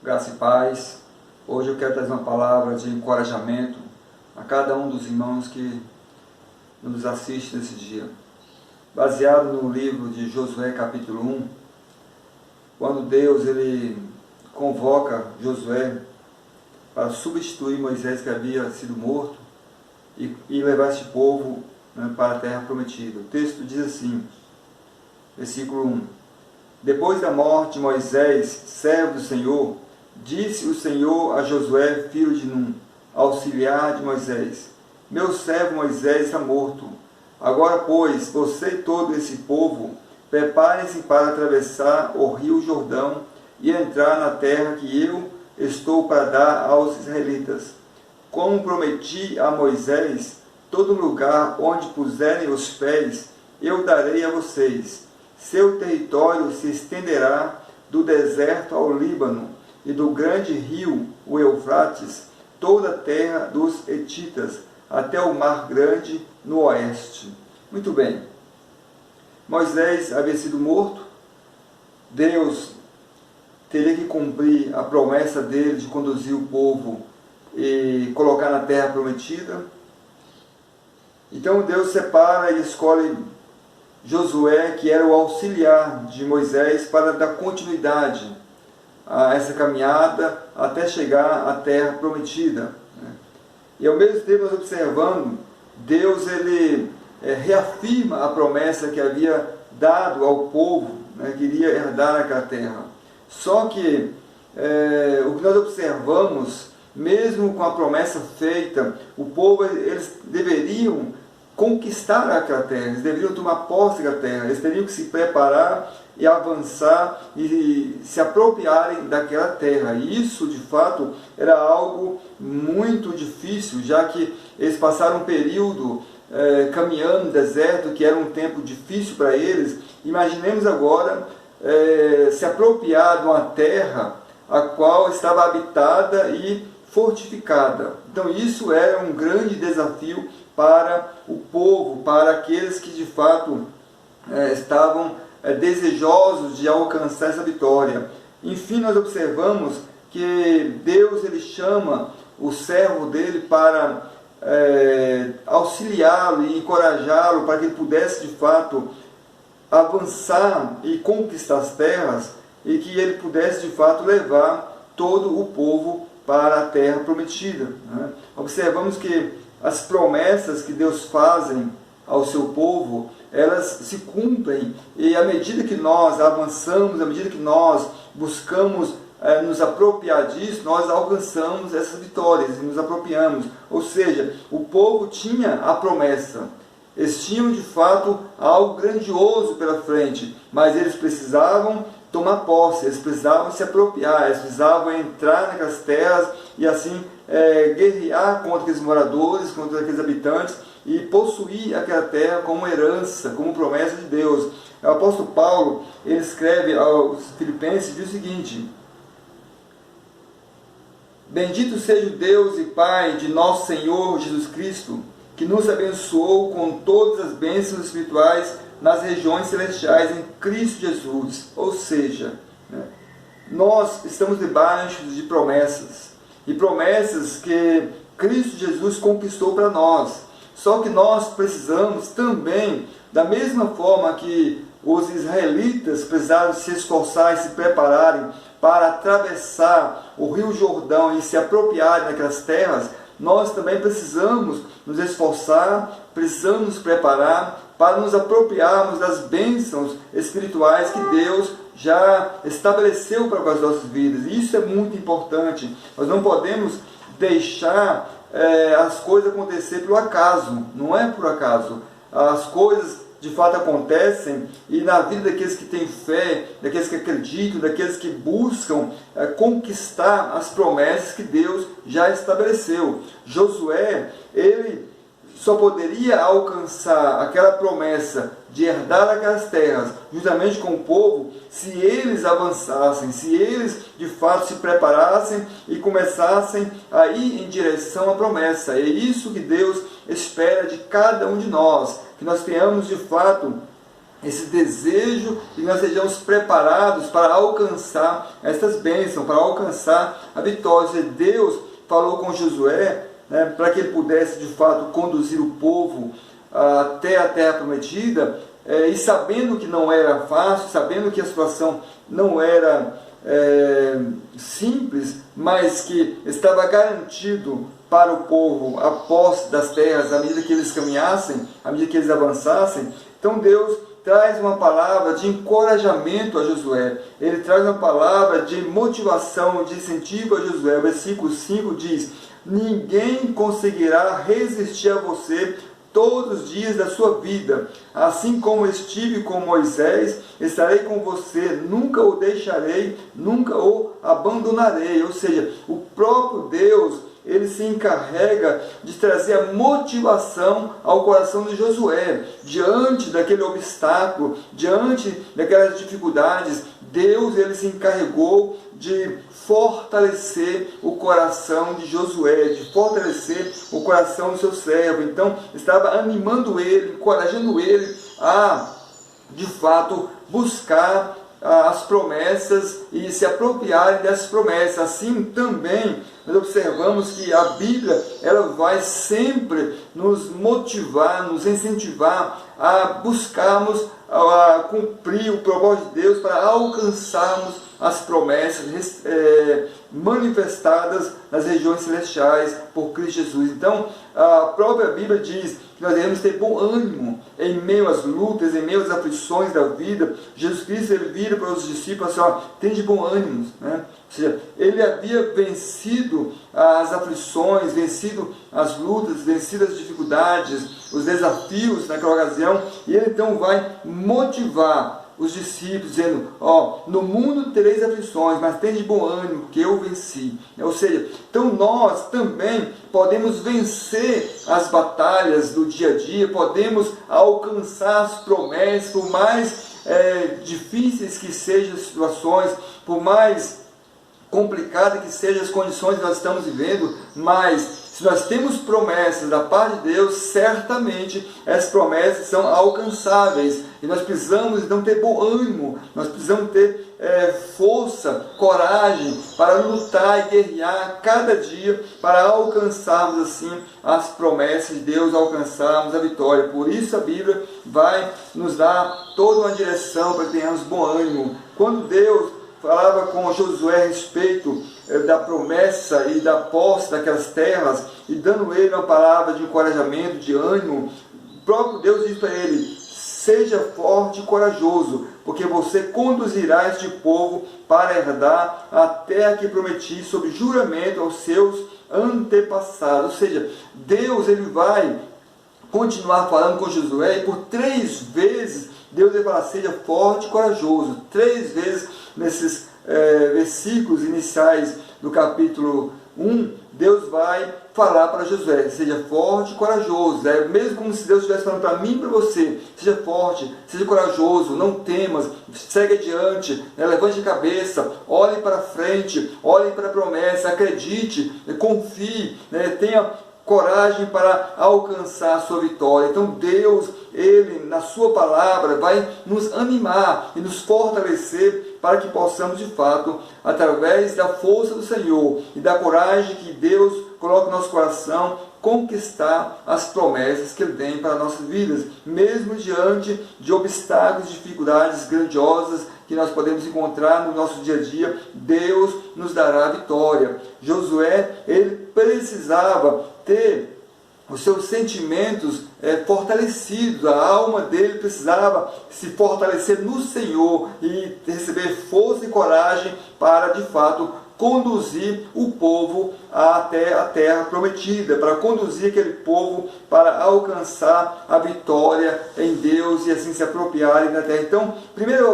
Graça e paz. Hoje eu quero trazer uma palavra de encorajamento a cada um dos irmãos que nos assiste nesse dia. Baseado no livro de Josué capítulo 1, quando Deus convoca Josué para substituir Moisés, que havia sido morto, e levar este povo para a terra prometida. O texto diz assim, versículo 1: Depois da morte de Moisés, servo do Senhor, disse o Senhor a Josué, filho de Num, auxiliar de Moisés: Meu servo Moisés está morto. Agora, pois, você e todo esse povo, preparem-se para atravessar o rio Jordão e entrar na terra que eu estou para dar aos israelitas. Como prometi a Moisés, todo lugar onde puserem os pés, eu darei a vocês. Seu território se estenderá do deserto ao Líbano e do grande rio, o Eufrates, toda a terra dos hetitas, até o mar grande no oeste. Muito bem. Moisés havia sido morto. Deus teria que cumprir a promessa dele de conduzir o povo e colocar na terra prometida. Então Deus separa e escolhe Josué, que era o auxiliar de Moisés, para dar continuidade a essa caminhada até chegar à terra prometida. E ao mesmo tempo nós observando, Deus reafirma a promessa que havia dado ao povo, que iria herdar aquela terra. Só que o que nós observamos, mesmo com a promessa feita, o povo, eles deveriam conquistar aquela terra, eles deveriam tomar posse da terra, eles teriam que se preparar e avançar e se apropriarem daquela terra. E isso, de fato, era algo muito difícil, já que eles passaram um período caminhando no deserto, que era um tempo difícil para eles. Imaginemos agora se apropriar de uma terra a qual estava habitada e fortificada. Então isso era um grande desafio para o povo, para aqueles que de fato estavam desejosos de alcançar essa vitória. Enfim, nós observamos que Deus chama o servo dele para auxiliá-lo e encorajá-lo para que ele pudesse de fato avançar e conquistar as terras, e que ele pudesse de fato levar todo o povo para a terra prometida. Observamos que as promessas que Deus fazem ao seu povo, elas se cumprem, e à medida que nós avançamos, à medida que nós buscamos nos apropriar disso, nós alcançamos essas vitórias e nos apropriamos. Ou seja, o povo tinha a promessa, eles tinham de fato algo grandioso pela frente, mas eles precisavam tomar posse, eles precisavam se apropriar, eles precisavam entrar naquelas terras e assim guerrear contra aqueles moradores, contra aqueles habitantes, e possuir aquela terra como herança, como promessa de Deus. O apóstolo Paulo, ele escreve aos Filipenses, diz o seguinte: Bendito seja o Deus e Pai de nosso Senhor Jesus Cristo, que nos abençoou com todas as bênçãos espirituais nas regiões celestiais em Cristo Jesus. Ou seja, nós estamos debaixo de promessas, e promessas que Cristo Jesus conquistou para nós. Só que nós precisamos também, da mesma forma que os israelitas precisaram se esforçar e se prepararem para atravessar o rio Jordão e se apropriarem daquelas terras, nós também precisamos nos esforçar, precisamos nos preparar para nos apropriarmos das bênçãos espirituais que Deus já estabeleceu para as nossas vidas. E isso é muito importante. Nós não podemos deixar as coisas acontecer pelo acaso. Não é por acaso. As coisas de fato acontecem, e na vida daqueles que têm fé, daqueles que acreditam, daqueles que buscam conquistar as promessas que Deus já estabeleceu. Josué, ele só poderia alcançar aquela promessa de herdar aquelas terras juntamente com o povo se eles avançassem, se eles de fato se preparassem e começassem a ir em direção à promessa. É isso que Deus espera de cada um de nós, que nós tenhamos de fato esse desejo e nós sejamos preparados para alcançar estas bênçãos, para alcançar a vitória. Deus falou com Josué, né, para que ele pudesse de fato conduzir o povo até a terra prometida, e sabendo que não era fácil, sabendo que a situação não era simples, mas que estava garantido para o povo a posse das terras à medida que eles caminhassem, à medida que eles avançassem. Então Deus traz uma palavra de encorajamento a Josué, ele traz uma palavra de motivação, de incentivo a Josué. O versículo 5 diz: ninguém conseguirá resistir a você todos os dias da sua vida. Assim como estive com Moisés, estarei com você, nunca o deixarei, nunca o abandonarei. Ou seja, o próprio Deus, ele se encarrega de trazer a motivação ao coração de Josué. Diante daquele obstáculo, diante daquelas dificuldades, Deus, ele se encarregou de fortalecer o coração de Josué, de fortalecer o coração do seu servo. Então, estava animando ele, encorajando ele a, de fato, buscar as promessas e se apropriarem dessas promessas. Assim também nós observamos que a Bíblia, ela vai sempre nos motivar, nos incentivar a buscarmos a cumprir o propósito de Deus, para alcançarmos as promessas manifestadas nas regiões celestiais por Cristo Jesus. Então, a própria Bíblia diz que nós devemos ter bom ânimo em meio às lutas, em meio às aflições da vida. Jesus Cristo, ele vira para os discípulos assim: tem de bom ânimo, né? Ou seja, ele havia vencido as aflições, vencido as lutas, vencido as dificuldades, os desafios naquela ocasião, e ele então vai motivar os discípulos, dizendo: no mundo tereis aflições, mas tem de bom ânimo, que eu venci. Ou seja, então nós também podemos vencer as batalhas do dia a dia, podemos alcançar as promessas, por mais difíceis que sejam as situações, por mais complicadas que sejam as condições que nós estamos vivendo, mas se nós temos promessas da parte de Deus, certamente essas promessas são alcançáveis. E nós precisamos então ter bom ânimo, nós precisamos ter força, coragem para lutar e guerrear cada dia para alcançarmos assim as promessas de Deus, alcançarmos a vitória. Por isso a Bíblia vai nos dar toda uma direção para que tenhamos bom ânimo. Quando Deus falava com Josué a respeito da promessa e da posse daquelas terras, e dando ele uma palavra de encorajamento, de ânimo, o próprio Deus diz para ele: seja forte e corajoso, porque você conduzirá este povo para herdar a terra que prometi sob juramento aos seus antepassados. Ou seja, Deus, ele vai continuar falando com Josué, e por 3 vezes Deus vai falar: seja forte e corajoso. 3 vezes nesses versículos iniciais do capítulo 1, Deus vai falar para Josué: seja forte e corajoso. Mesmo como se Deus estivesse falando para mim e para você: seja forte, seja corajoso, não temas, segue adiante, levante a cabeça, olhe para frente, olhe para a promessa, acredite, confie, tenha coragem para alcançar a sua vitória. Então Deus, ele na sua palavra vai nos animar e nos fortalecer para que possamos de fato, através da força do Senhor e da coragem que Deus coloca no nosso coração, conquistar as promessas que Ele tem para nossas vidas, mesmo diante de obstáculos, dificuldades grandiosas que nós podemos encontrar no nosso dia a dia. Deus nos dará a vitória. Josué, ele precisava ter os seus sentimentos fortalecidos, a alma dele precisava se fortalecer no Senhor e receber força e coragem para de fato conduzir o povo até a terra prometida, para conduzir aquele povo para alcançar a vitória em Deus e assim se apropriarem da terra. Então, primeira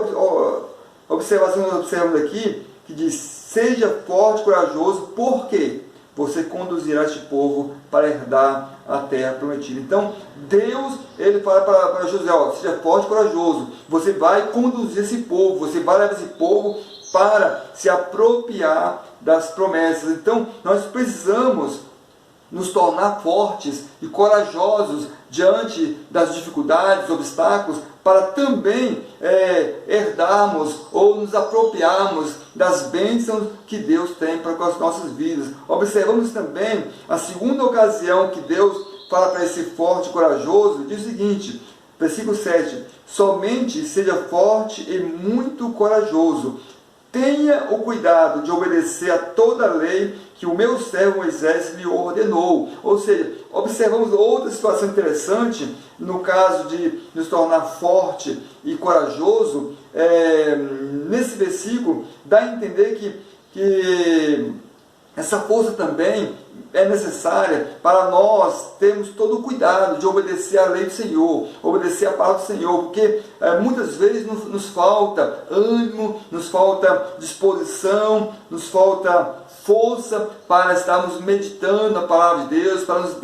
observação que nós observamos aqui, que diz: seja forte e corajoso, porque você conduzirá este povo para herdar a terra prometida. Então, Deus, ele fala para Josué: seja forte e corajoso, você vai conduzir esse povo, você vai levar esse povo para se apropriar das promessas. Então, nós precisamos nos tornar fortes e corajosos diante das dificuldades, obstáculos, para também herdarmos ou nos apropriarmos das bênçãos que Deus tem para com as nossas vidas. Observamos também a segunda ocasião que Deus fala para esse forte e corajoso, diz o seguinte, versículo 7, somente seja forte e muito corajoso, tenha o cuidado de obedecer a toda a lei que o meu servo Moisés lhe ordenou. Ou seja, observamos outra situação interessante, no caso de nos tornar forte e corajoso, nesse versículo, dá a entender que essa força também é necessária para nós termos todo o cuidado de obedecer à lei do Senhor, obedecer à palavra do Senhor, porque muitas vezes nos falta ânimo, nos falta disposição, nos falta força para estarmos meditando a palavra de Deus, para nos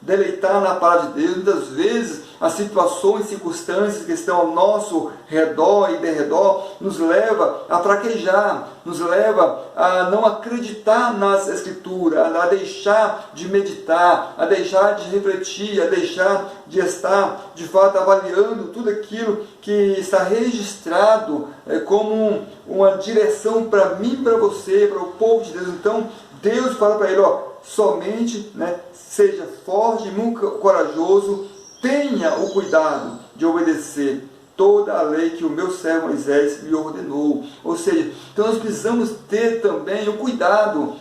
deleitar na palavra de Deus. Muitas vezes as situações, circunstâncias que estão ao nosso redor e derredor nos leva a fraquejar, nos leva a não acreditar nas Escrituras, a deixar de meditar, a deixar de refletir, a deixar de estar de fato avaliando tudo aquilo que está registrado como uma direção para mim, para você, para o povo de Deus. Então Deus fala para ele, somente seja forte e muito corajoso, tenha o cuidado de obedecer toda a lei que o meu servo Moisés lhe ordenou. Ou seja, então nós precisamos ter também o cuidado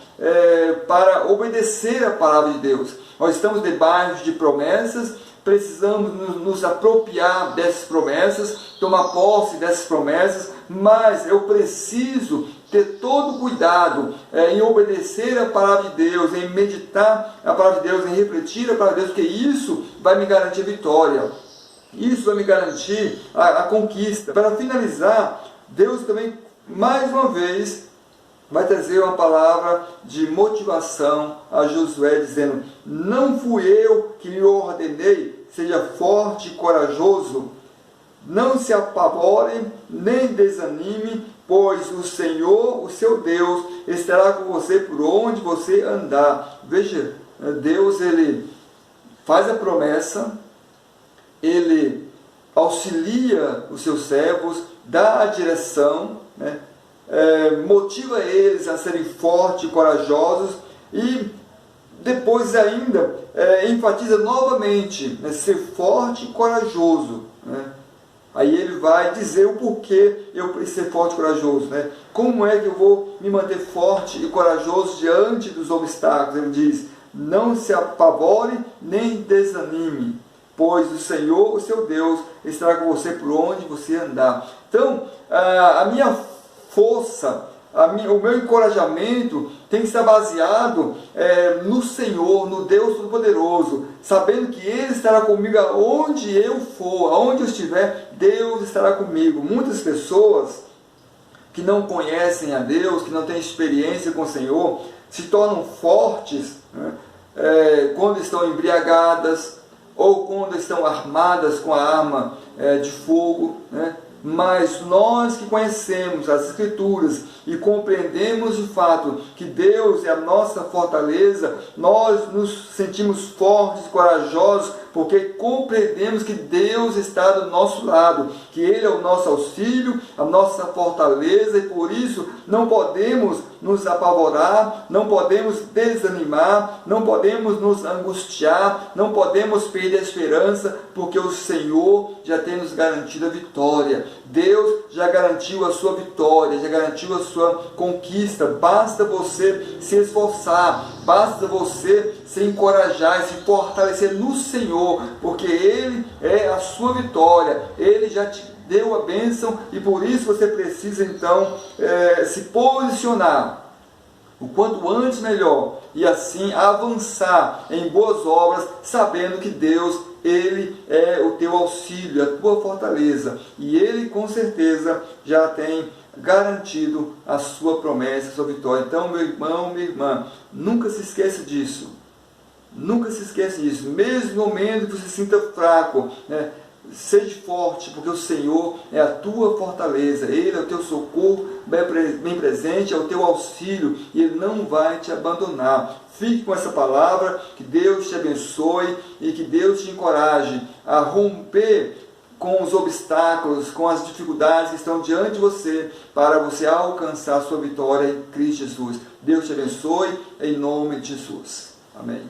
para obedecer a palavra de Deus. Nós estamos debaixo de promessas, precisamos nos apropriar dessas promessas, tomar posse dessas promessas, mas eu preciso ter todo o cuidado em obedecer a palavra de Deus, em meditar a palavra de Deus, em refletir a palavra de Deus, porque isso vai me garantir a vitória. Isso vai me garantir a conquista. Para finalizar, Deus também, mais uma vez, vai trazer uma palavra de motivação a Josué, dizendo, não fui eu que lhe ordenei, seja forte e corajoso, não se apavore, nem desanime, pois o Senhor, o seu Deus, estará com você por onde você andar. Veja, Deus, ele faz a promessa, ele auxilia os seus servos, dá a direção, motiva eles a serem fortes e corajosos, e depois ainda enfatiza novamente, ser forte e corajoso. Aí ele vai dizer o porquê eu preciso ser forte e corajoso. Como é que eu vou me manter forte e corajoso diante dos obstáculos? Ele diz, não se apavore nem desanime, pois o Senhor, o seu Deus, estará com você por onde você andar. Então, a minha força, o meu encorajamento tem que estar baseado no Senhor, no Deus Todo-Poderoso, sabendo que Ele estará comigo aonde eu for, aonde eu estiver, Deus estará comigo. Muitas pessoas que não conhecem a Deus, que não têm experiência com o Senhor, se tornam fortes quando estão embriagadas ou quando estão armadas com a arma de fogo, Mas nós que conhecemos as Escrituras e compreendemos de fato que Deus é a nossa fortaleza, nós nos sentimos fortes e corajosos, porque compreendemos que Deus está do nosso lado, que Ele é o nosso auxílio, a nossa fortaleza, e por isso não podemos nos apavorar, não podemos desanimar, não podemos nos angustiar, não podemos perder a esperança, porque o Senhor já tem nos garantido a vitória. Deus já garantiu a sua vitória, já garantiu a sua conquista. Basta você se esforçar, basta você se encorajar e se fortalecer no Senhor, porque Ele é a sua vitória, Ele já te deu a bênção, e por isso você precisa então se posicionar o quanto antes melhor, e assim avançar em boas obras, sabendo que Deus, Ele é o teu auxílio, a tua fortaleza, e Ele com certeza já tem garantido a sua promessa, a sua vitória. Então, meu irmão, minha irmã, nunca se esqueça disso. Nunca se esqueça disso. Mesmo no momento que você se sinta fraco, Seja forte, porque o Senhor é a tua fortaleza, Ele é o teu socorro bem presente, é o teu auxílio, e Ele não vai te abandonar. Fique com essa palavra, que Deus te abençoe e que Deus te encoraje a romper com os obstáculos, com as dificuldades que estão diante de você, para você alcançar a sua vitória em Cristo Jesus. Deus te abençoe, em nome de Jesus. Amém.